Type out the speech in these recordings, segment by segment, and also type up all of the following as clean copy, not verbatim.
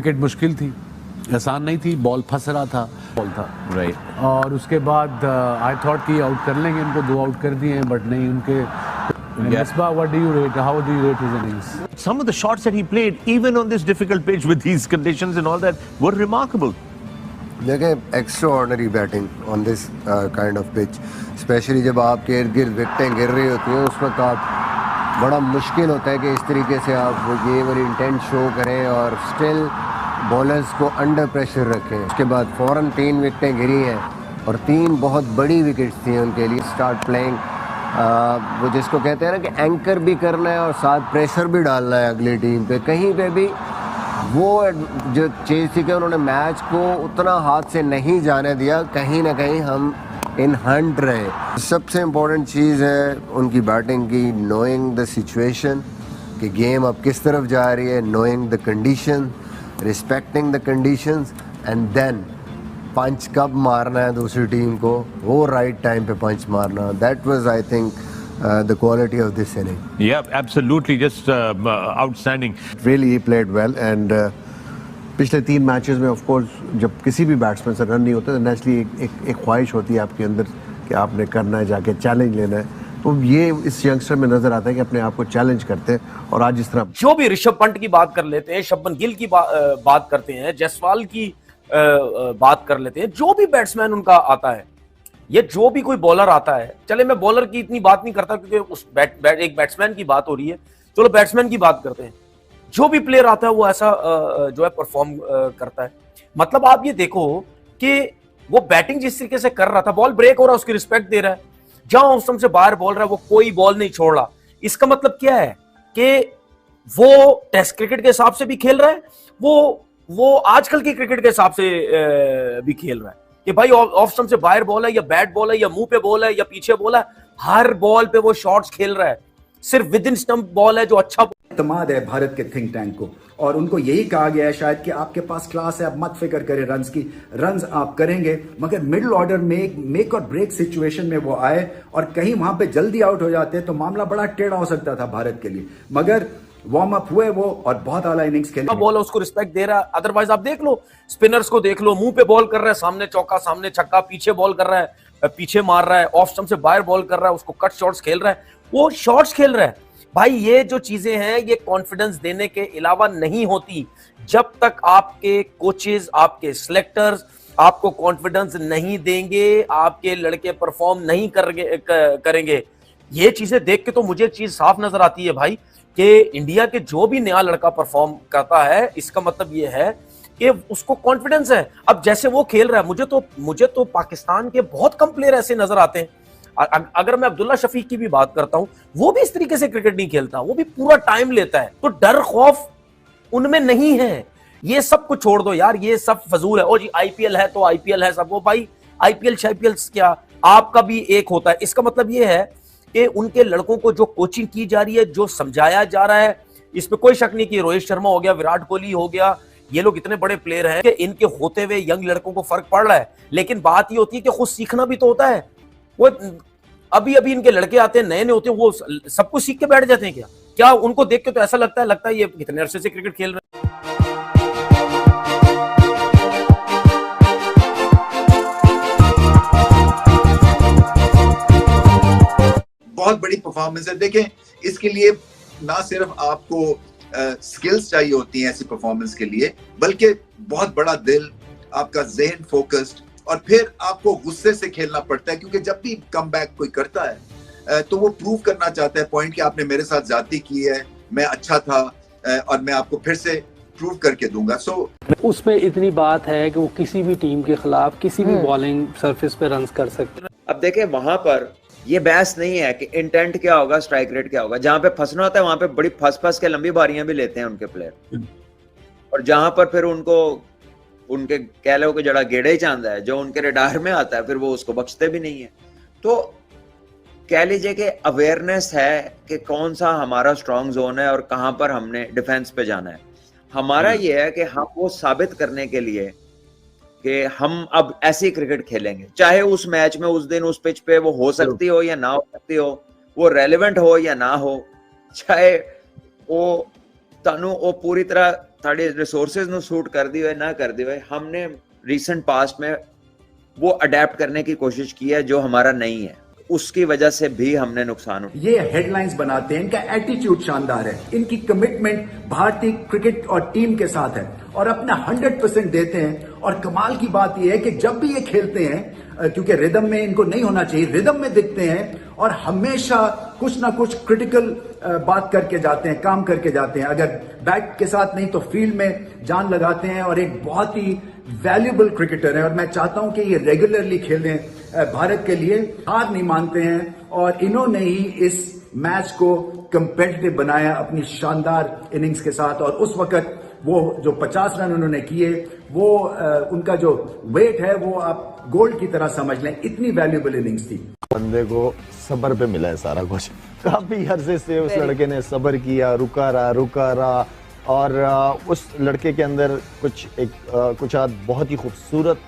Wicket मुश्किल थी, आसान नहीं थी, बॉल फंस रहा था, बॉल था राइट। और उसके बाद आई थॉट कि आउट कर लेंगे इनको, 2 आउट कर दिए हैं, बट नहीं उनके। Misbah, what do you rate? How do you rate his innings? Some of the shots that he played, even on this difficult pitch with these conditions and all that, were remarkable. देखें, extraordinary batting on this kind of pitch, especially जब आपके इर्द गिर्द विकेटें गिर रही होती हैं, उस वक्त आप बड़ा मुश्किल होता है कि इस तरीके से आप ये वाली इंटेंट शो करें और स्टिल बॉलर्स को अंडर प्रेशर रखें। उसके बाद फ़ौरन 3 विकेटें गिरी हैं और 3 बहुत बड़ी विकेट्स थी उनके लिए। स्टार्ट प्लेइंग, वो जिसको कहते हैं ना कि एंकर भी करना है और साथ प्रेशर भी डालना है अगली टीम पे। कहीं पे भी वो जो चीज़ थी कि उन्होंने मैच को उतना हाथ से नहीं जाने दिया, कहीं ना कहीं हम इन हंट रहे। सबसे इम्पोर्टेंट चीज़ है उनकी बैटिंग की, नोइंग द सिचुएशन कि गेम अब किस तरफ जा रही है, knowing the condition, respecting the conditions, and then punch कब मारना है दूसरी टीम को, वो राइट टाइम पे पंच मारना। That was I think the quality of this inning. Yeah, absolutely, just outstanding. Really he played well and पिछले 3 मैचेस में ऑफ कोर्स जब किसी भी बैट्समैन से रन नहीं होते तो नेचुरली एक ख्वाहिश होती है आपके अंदर कि आपने करना है, जाके चैलेंज लेना है। तो ये इस यंगस्टर में नजर आता है कि अपने आप को चैलेंज करते हैं और आज इस तरह जो भी ऋषभ पंत की बात कर लेते हैं, शुभमन गिल की बात करते हैं, जायसवाल की बात कर लेते हैं, जो भी बैट्समैन उनका आता है, ये जो भी कोई बॉलर आता है, चले मैं बॉलर की इतनी बात नहीं करता क्योंकि उस एक बैट्समैन की बात हो रही है, चलो बैट्समैन की बात करते हैं। जो भी प्लेयर आता है वो ऐसा जो है परफॉर्म करता है। मतलब आप ये देखो कि वो बैटिंग जिस तरीके से कर रहा था, बॉल ब्रेक हो रहा है उसकी रिस्पेक्ट दे रहा है, जहां ऑफ स्टंप से बाहर बॉल रहा है वो कोई बॉल नहीं छोड़ रहा। इसका मतलब क्या है कि वो टेस्ट क्रिकेट के हिसाब से भी खेल रहा है, वो आजकल की क्रिकेट के हिसाब से भी खेल रहा है कि भाई ऑफ स्टंप से बाहर बॉल है या बैट बॉल है या मुंह पे बॉल है या पीछे बॉल है, हर बॉल पे वो शॉट्स खेल रहा है। सिर्फ विद इन स्टंप बॉल है जो अच्छा इत्मीनान है भारत के थिंक टैंक को, और उनको यही कहा गया है शायद कि आपके पास क्लास है, आप मत फिक्र करें रन्स की, रन्स आप करेंगे, मगर मिडिल ऑर्डर में मेक और ब्रेक सिचुएशन में वो आए और कहीं वहां पे जल्दी आउट हो जाते तो मामला बड़ा टेढ़ा हो सकता था भारत के लिए। मगर वार्म अप हुए वो और बहुत आला इनिंग्स खेले, बॉल है उसको रिस्पेक्ट दे रहा है। अदरवाइज आप देख लो स्पिनर्स को देख लो, मुंह पे बॉल कर रहा है, सामने चौका सामने छक्का, पीछे बॉल कर रहा है, पीछे मार रहा है, ऑफ स्टंप से बाहर बॉल कर रहा है, उसको कट शॉट्स खेल रहा है, वो शॉट्स खेल रहा है। भाई ये जो चीजें हैं ये कॉन्फिडेंस देने के अलावा नहीं होती जब तक आपके कोचेस, आपके सिलेक्टर्स आपको कॉन्फिडेंस नहीं देंगे, आपके लड़के परफॉर्म नहीं करेंगे। ये चीजें देख के तो मुझे एक चीज साफ नजर आती है भाई कि इंडिया के जो भी नया लड़का परफॉर्म करता है, इसका मतलब ये है कि उसको कॉन्फिडेंस है। अब जैसे वो खेल रहा है, मुझे तो पाकिस्तान के बहुत कम प्लेयर ऐसे नजर आते हैं। अगर मैं अब्दुल्ला शफीक की भी बात करता हूं, वो भी इस तरीके से क्रिकेट नहीं खेलता, वो भी पूरा टाइम लेता है। तो डर खौफ उनमें नहीं है। ये सब कुछ छोड़ दो यार, ये सब फजूल है। और जी आईपीएल है तो आईपीएल है सब, वो भाई आईपीएल शाईपीएल क्या, आपका भी एक होता है। इसका मतलब ये है कि उनके लड़कों को जो कोचिंग की जा रही है, जो समझाया जा रहा है, इसमें कोई शक नहीं कि रोहित शर्मा हो गया, विराट कोहली हो गया, ये लोग इतने बड़े प्लेयर हैं कि इनके होते हुए यंग लड़कों को फर्क पड़ रहा है। लेकिन बात ये होती है कि खुद सीखना भी तो होता है। वो अभी इनके लड़के आते हैं, नए होते हैं, वो सब कुछ सीख के बैठ जाते हैं क्या उनको देख के तो ऐसा लगता है ये कितने अरसे से क्रिकेट खेल रहे हैं। बहुत बड़ी परफॉर्मेंस है। देखें, इसके लिए ना सिर्फ आपको स्किल्स चाहिए होती हैं ऐसी परफॉर्मेंस के लिए, बल्कि बहुत बड़ा दिल, आपका ज़हन फोकस्ड, और फिर आपको गुस्से से खेलना पड़ता है क्योंकि जब भी कमबैक कोई करता है तो वो प्रूव करना चाहता है पॉइंट कि आपने मेरे साथ ज्यादती की है, मैं अच्छा था और मैं आपको फिर से प्रूव करके दूंगा। उसमें इतनी बात है कि वो किसी भी टीम के खिलाफ किसी भी बॉलिंग सरफेस पे रन्स कर सकते हैं। अब देखें, वहां पर ये बहस नहीं है कि इंटेंट क्या होगा, स्ट्राइक रेट क्या होगा। जहां पे फंसना होता है वहां पे बड़ी फंस के लंबी बारियां भी लेते हैं उनके प्लेयर, और जहां पर फिर उनके कह लो कि जड़ा गेड़े ही चांदा है, जो उनके रडार में आता है फिर वो उसको बख्शते भी नहीं है। तो कह लीजिए कि अवेयरनेस है कि कौन सा हमारा स्ट्रॉन्ग जोन है और कहां पर हमने डिफेंस पे जाना है। हमारा ये है कि हम वो साबित करने के लिए कि हम अब ऐसी क्रिकेट खेलेंगे, चाहे उस मैच में उस दिन उस पिच पे वो हो सकती हो या ना हो सकती हो, वो रेलेवेंट हो या ना हो, चाहे वो तानू वो पूरी तरह साढ़े रिसोर्सेज ਨੂੰ सूट कर दी हुए ना कर दी हुए, हमने रिसेंट पास्ट में वो अडेप्ट करने की कोशिश की है जो हमारा नहीं है, उसकी वजह से भी हमने नुकसान उठाया। ये हेडलाइंस बनाते हैं, इनका एटीट्यूड शानदार है, इनकी कमिटमेंट भारतीय क्रिकेट और टीम के साथ है और अपना 100% देते हैं। और कमाल की बात यह है कि जब भी ये खेलते हैं, क्योंकि रिदम में इनको नहीं होना चाहिए, रिदम में दिखते हैं और हमेशा कुछ ना कुछ क्रिटिकल बात करके जाते हैं, काम करके जाते हैं। अगर बैट के साथ नहीं तो फील्ड में जान लगाते हैं और एक बहुत ही वैल्यूबल क्रिकेटर है और मैं चाहता हूं कि ये रेगुलरली खेलें भारत के लिए। हार नहीं मानते हैं और इन्होंने ही इस मैच को कंपेटिटिव बनाया अपनी शानदार इनिंग्स के साथ। और उस वक्त वो जो 50 रन उन्होंने किए, वो उनका जो वेट है वो आप गोल्ड की तरह समझ लें, इतनी वैल्यूबल इनिंग्स थी। बंदे को सब्र पे मिला है सारा कुछ, काफी अरसे से उस लड़के ने सब्र किया, रुका रहा और उस लड़के के अंदर कुछ बहुत ही खूबसूरत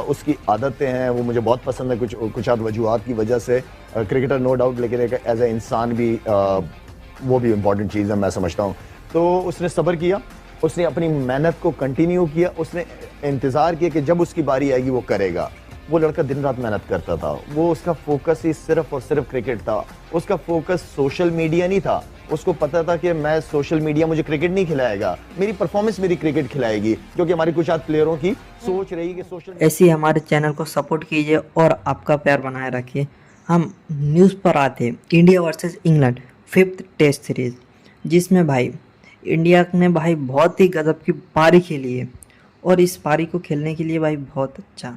उसकी आदतें हैं, वो मुझे बहुत पसंद है। कुछ वजूहात की वजह से क्रिकेटर नो डाउट, लेकिन एक एज ए इंसान भी वो भी इम्पॉर्टेंट चीज़ है मैं समझता हूँ। तो उसने सब्र किया, उसने अपनी मेहनत को कंटिन्यू किया, उसने इंतज़ार किया कि जब उसकी बारी आएगी वो करेगा। वो लड़का दिन रात मेहनत करता था, वो उसका फोकस ही सिर्फ और सिर्फ क्रिकेट था। उसका फोकस सोशल मीडिया नहीं था, उसको पता था कि मैं सोशल मीडिया मुझे क्रिकेट नहीं खिलाएगा, मेरी परफॉर्मेंस मेरी क्रिकेट खिलाएगी, क्योंकि हमारी कुछ आध प्लेयरों की सोच रही कि सोशल। ऐसे ही हमारे चैनल को सपोर्ट कीजिए और आपका प्यार बनाए रखिए। हम न्यूज़ पर आते हैं, India versus England 5th test series, जिसमें भाई इंडिया ने भाई बहुत ही गजब की पारी खेली है और इस पारी को खेलने के लिए भाई बहुत अच्छा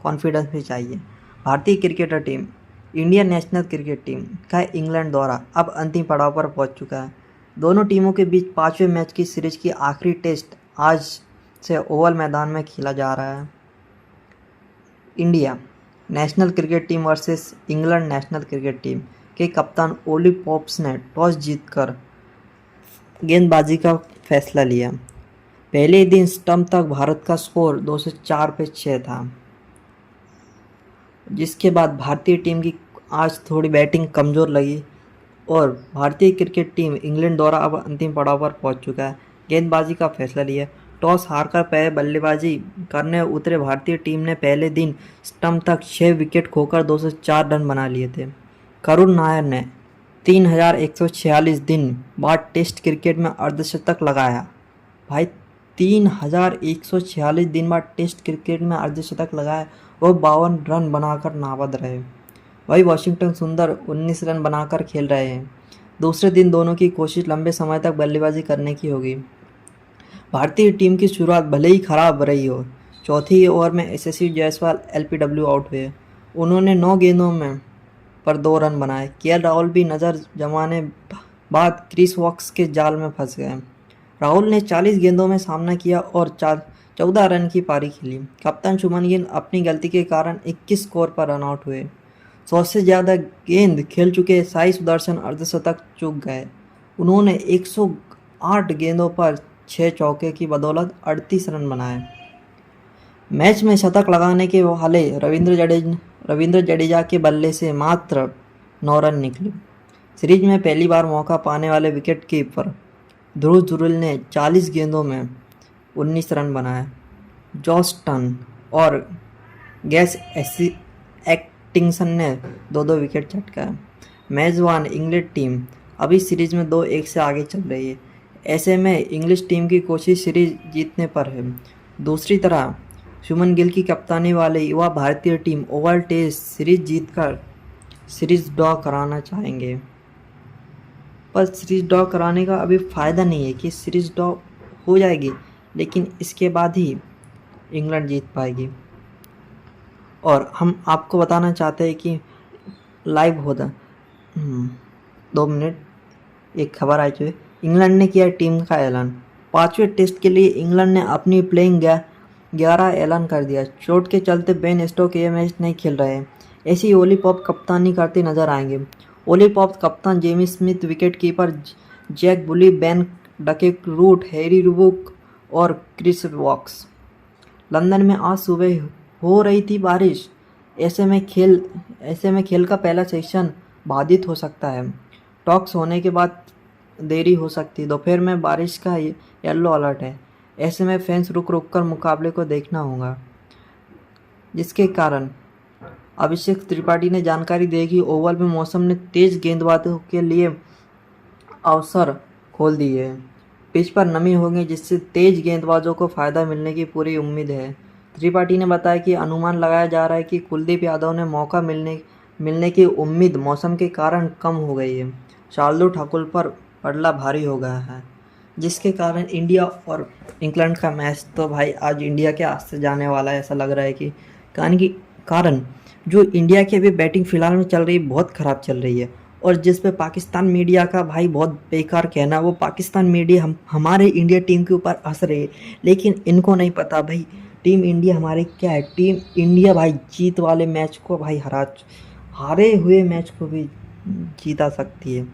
कॉन्फिडेंस भी चाहिए। भारतीय cricketer team, Indian national cricket team का इंग्लैंड दौरा अब अंतिम पड़ाव पर पहुंच चुका है। दोनों टीमों के बीच 5वें मैच की सीरीज की आखिरी टेस्ट आज से ओवल मैदान में खेला जा रहा है। India national cricket team versus England national cricket team के कप्तान ओली पॉप्स ने टॉस जीतकर गेंदबाजी का फैसला लिया। पहले दिन स्टंप तक भारत का स्कोर 204 पे 6 था, जिसके बाद भारतीय टीम की आज थोड़ी बैटिंग कमज़ोर लगी और भारतीय क्रिकेट टीम इंग्लैंड द्वारा अब अंतिम पड़ाव पर पहुंच चुका है। गेंदबाजी का फैसला लिया। टॉस हारकर पहले बल्लेबाजी करने उतरे भारतीय टीम ने पहले दिन स्टंप तक 6 विकेट खोकर 204 रन बना लिए थे। करुण नायर ने 3146 दिन बाद टेस्ट क्रिकेट में अर्धशतक लगाया। भाई 3146 दिन बाद टेस्ट क्रिकेट में अर्धशतक लगाया, वो 52 रन बनाकर नाबाद रहे। वही वाशिंगटन सुंदर 19 रन बनाकर खेल रहे हैं। दूसरे दिन दोनों की कोशिश लंबे समय तक बल्लेबाजी करने की होगी। भारतीय टीम की शुरुआत भले ही खराब रही हो, चौथी ओवर में यशस्वी जायसवाल LPW आउट हुए। उन्होंने 9 गेंदों में पर 2 रन बनाए। KL राहुल भी नज़र जमाने बाद क्रिस वॉक्स के जाल में फंस गए। राहुल ने 40 गेंदों में सामना किया और 14 रन की पारी खेली। कप्तान शुभमन गिल अपनी गलती के कारण 21 स्कोर पर रन आउट हुए। 100 से ज़्यादा गेंद खेल चुके साई सुदर्शन अर्धशतक चूक गए। उन्होंने 108 गेंदों पर 6 चौके की बदौलत 38 रन बनाए। मैच में शतक लगाने के वाले रविंद्र जडेजा के बल्ले से मात्र 9 रन निकले। सीरीज में पहली बार मौका पाने वाले विकेट कीपर ध्रुव जुरेल ने 40 गेंदों में 19 रन बनाए। जॉस टन और गैस एटिंगसन ने 2-2 विकेट चटकाए। मेजबान इंग्लैंड टीम अभी सीरीज में 2-1 से आगे चल रही है। ऐसे में इंग्लिश टीम की कोशिश सीरीज जीतने पर है। दूसरी तरफ शुभमन गिल की कप्तानी वाली युवा भारतीय टीम ओवल टेस्ट सीरीज जीतकर सीरीज ड्रॉ कराना चाहेंगे, पर सीरीज ड्रॉ कराने का अभी फ़ायदा नहीं है कि सीरीज ड्रॉ हो जाएगी, लेकिन इसके बाद ही इंग्लैंड जीत पाएगी। और हम आपको बताना चाहते हैं कि लाइव होता 2 मिनट एक खबर आई है। इंग्लैंड ने किया टीम का ऐलान। 5वें टेस्ट के लिए इंग्लैंड ने अपनी प्लेइंग 11 ऐलान कर दिया। चोट के चलते बेन स्टोक ये मैच नहीं खेल रहे हैं। ऐसी ओली पॉप कप्तानी करते नजर आएंगे। ओली पॉप कप्तान Jamie Smith, wicket keeper Jack बुली, बेन डकेट रूट, हैरी रुबुक और क्रिस वॉक्स। लंदन में आज सुबह हो रही थी बारिश। ऐसे में खेल का पहला सेशन बाधित हो सकता है। टॉक्स होने के बाद देरी हो सकती है। दोपहर में बारिश का येलो अलर्ट है। ऐसे में फैंस रुक रुक कर मुकाबले को देखना होगा, जिसके कारण अभिषेक त्रिपाठी ने जानकारी दी कि ओवल में मौसम ने तेज गेंदबाजों के लिए अवसर खोल दिए हैं। पिच पर नमी होगी, जिससे तेज गेंदबाजों को फ़ायदा मिलने की पूरी उम्मीद है। त्रिपाठी ने बताया कि अनुमान लगाया जा रहा है कि कुलदीप यादव ने मौका मिलने की उम्मीद मौसम के कारण कम हो गई है। शार्दुल ठाकुर पर पड़ला भारी हो गया है, जिसके कारण इंडिया और इंग्लैंड का मैच तो भाई आज इंडिया के हाथ से जाने वाला है। ऐसा लग रहा है कि कारण जो इंडिया की अभी बैटिंग फिलहाल में चल रही है बहुत ख़राब चल रही है, और जिस पे पाकिस्तान मीडिया का भाई बहुत बेकार कहना, वो पाकिस्तान मीडिया हमारे इंडिया टीम के ऊपर हंस रही है, लेकिन इनको नहीं पता भाई टीम इंडिया हमारी क्या है। टीम इंडिया भाई जीत वाले मैच को भाई हारे हुए मैच को भी जीता सकती है।